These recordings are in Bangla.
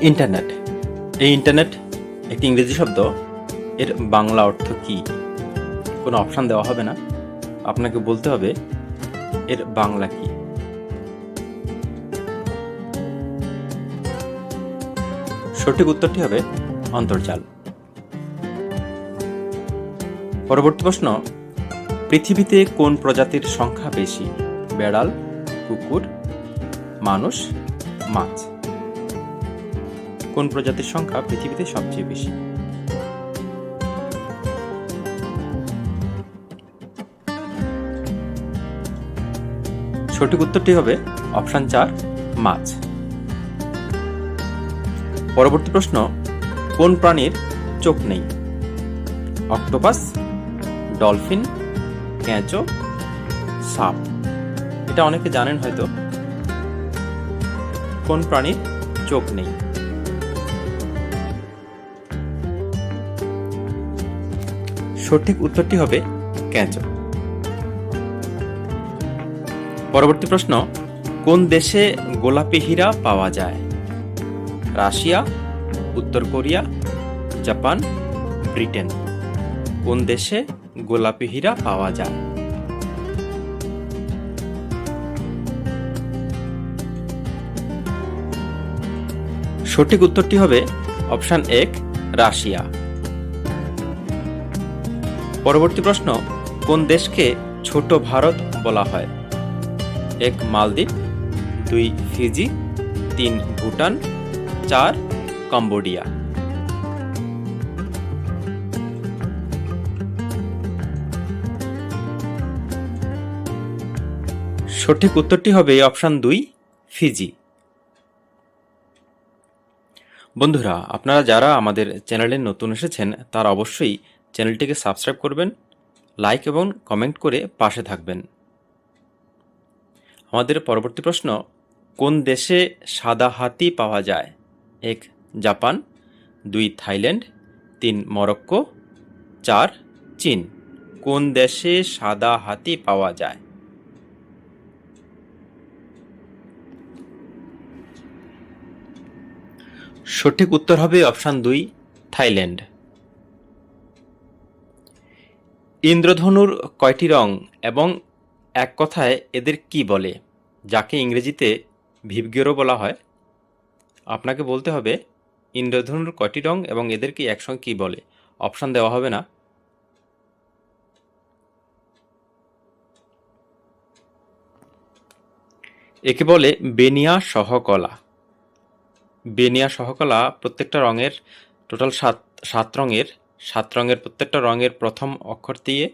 ইন্টারনেট। এই ইন্টারনেট একটি ইংরেজি শব্দ। এর বাংলা অর্থ কী? কোনো অপশান দেওয়া হবে না, আপনাকে বলতে হবে এর বাংলা কী। সঠিক উত্তরটি হবে অন্তর্জাল। পরবর্তী প্রশ্ন, পৃথিবীতে কোন প্রজাতির সংখ্যা বেশি? বেড়াল, কুকুর, মানুষ, মাছ। কোন প্রজাতির সংখ্যা পৃথিবীতে সবচেয়ে বেশি? সঠিক উত্তরটি হবে অপশন 4, মাছ। পরবর্তী প্রশ্ন, কোন প্রাণীর চোখ নেই? অক্টোপাস, ডলফিন, কেঁচো, সাপ। এটা অনেকে জানেন হয়তো। কোন প্রাণীর চোখ নেই? সঠিক উত্তরটি হবে কেঁচো। পরবর্তী প্রশ্ন, কোন দেশে গোলাপি হীরা পাওয়া যায়? রাশিয়া, উত্তর কোরিয়া, জাপান, ব্রিটেন। কোন দেশে গোলাপি হীরা পাওয়া যায়? সঠিক উত্তরটি হবে অপশন 1, রাশিয়া। পরবর্তী প্রশ্ন, কোন দেশকে ছোট ভারত বলা হয়? 1, মালদ্বীপ, 2, ফিজি, 3, ভুটান, 4, কম্বোডিয়া। সঠিক উত্তরটি হবে অপশন 2, ফিজি। বন্ধুরা, আপনারা যারা আমাদের চ্যানেলে নতুন এসেছেন তারা অবশ্যই চ্যানেলটিকে সাবস্ক্রাইব করবেন, লাইক এবং কমেন্ট করে পাশে থাকবেন। আমাদের পরবর্তী প্রশ্ন, কোন দেশে সাদা হাতি পাওয়া যায়? 1, জাপান, 2, থাইল্যান্ড, 3, মরক্কো, 4, চীন। কোন দেশে সাদা হাতি পাওয়া যায়? সঠিক উত্তর হবে অপশন 2, থাইল্যান্ড। ইন্দ্রধনুর কয়টি রং এবং এক কথায় এদের কি বলে, যাকে ইংরেজিতে ভিবগেরও বলা হয়? আপনাকে বলতে হবে ইন্দ্রধনুর কয়টি রং এবং এদেরকে একসঙ্গে কি বলে। অপশন দেওয়া হবে না। একে বলে বেনিয়া সহকলা। বেনিয়া সহকলা প্রত্যেকটা রঙের টোটাল 7 রঙের 7 রঙের প্রত্যেকটা রঙের প্রথম অক্ষর দিয়ে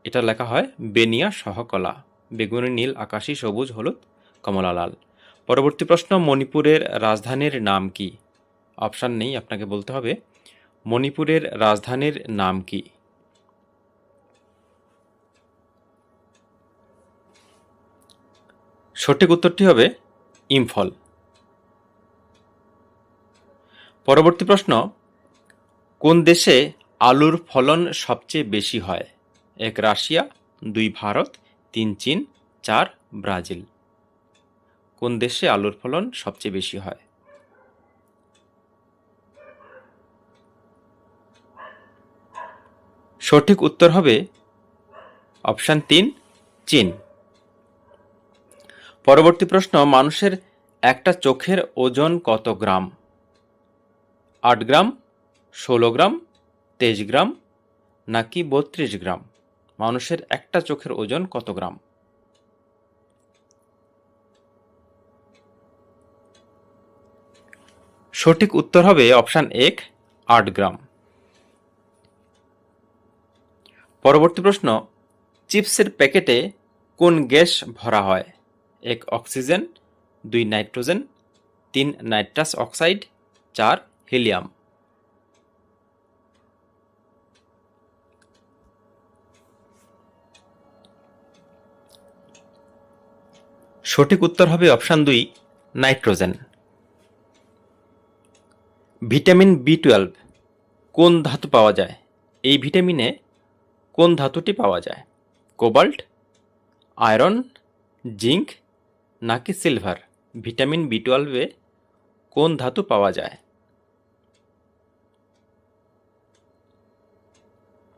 এটা লেখা হয় বেনিয়া সহকলা। বেগুনি, নীল, আকাশী, সবুজ, হলুদ, কমলা, লাল। পরবর্তী প্রশ্ন, মণিপুরের রাজধানীর নাম কি? অপশন নেই, আপনাকে বলতে হবে মণিপুরের রাজধানীর নাম কি। সঠিক উত্তরটি হবে ইম্ফল। পরবর্তী প্রশ্ন, কোন দেশে আলুর ফলন সবচেয়ে বেশি হয়? 1, রাশিয়া, 2, ভারত, 3, চীন, 4, ব্রাজিল। কোন দেশে আলুর ফলন সবচেয়ে বেশি হয়? সঠিক উত্তর হবে অপশন 3, চীন। পরবর্তী প্রশ্ন, মানুষের একটা চোখের ওজন কত গ্রাম? 8 গ্রাম, 16 গ্রাম, 23 গ্রাম, নাকি 32 গ্রাম? মানুষের একটা চোখের ওজন কত গ্রাম? সঠিক উত্তর হবে অপশন 1, 8 গ্রাম। পরবর্তী প্রশ্ন, চিপসের প্যাকেটে কোন গ্যাস ভরা হয়? 1, oxygen, 2, nitrogen, 3, nitrous oxide, 4, helium. সঠিক উত্তর হবে অপশন 2, নাইট্রোজেন। ভিটামিন B12 কোন ধাতু পাওয়া যায়? এই ভিটামিনে কোন ধাতুটি পাওয়া যায়? কোবাল্ট, আয়রন, জিঙ্ক, নাকি সিলভার? ভিটামিন B12-এ কোন ধাতু পাওয়া যায়?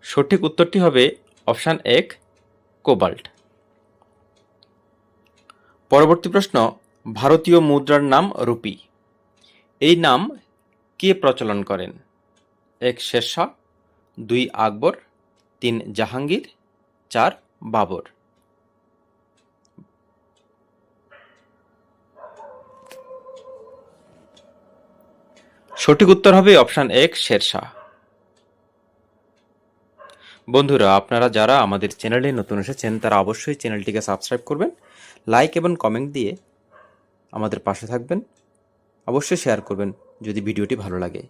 সঠিক উত্তরটি হবে অপশান ১ কোবাল্ট। পরবর্তী প্রশ্ন, ভারতীয় মুদ্রার নাম রুপি। এই নাম কে প্রচলন করেন? ১ শেরশাহ, ২ আকবর, ৩ জাহাঙ্গীর, ৪ বাবর। সঠিক উত্তর হবে অপশান ১ শেরশাহ। বন্ধুরা, আপনারা যারা আমাদের চ্যানেলে নতুন এসেছেন তারা অবশ্যই চ্যানেলটিকে সাবস্ক্রাইব করবেন, লাইক এবং কমেন্ট দিয়ে আমাদের পাশে থাকবেন, অবশ্যই শেয়ার করবেন যদি ভিডিওটি ভালো লাগে।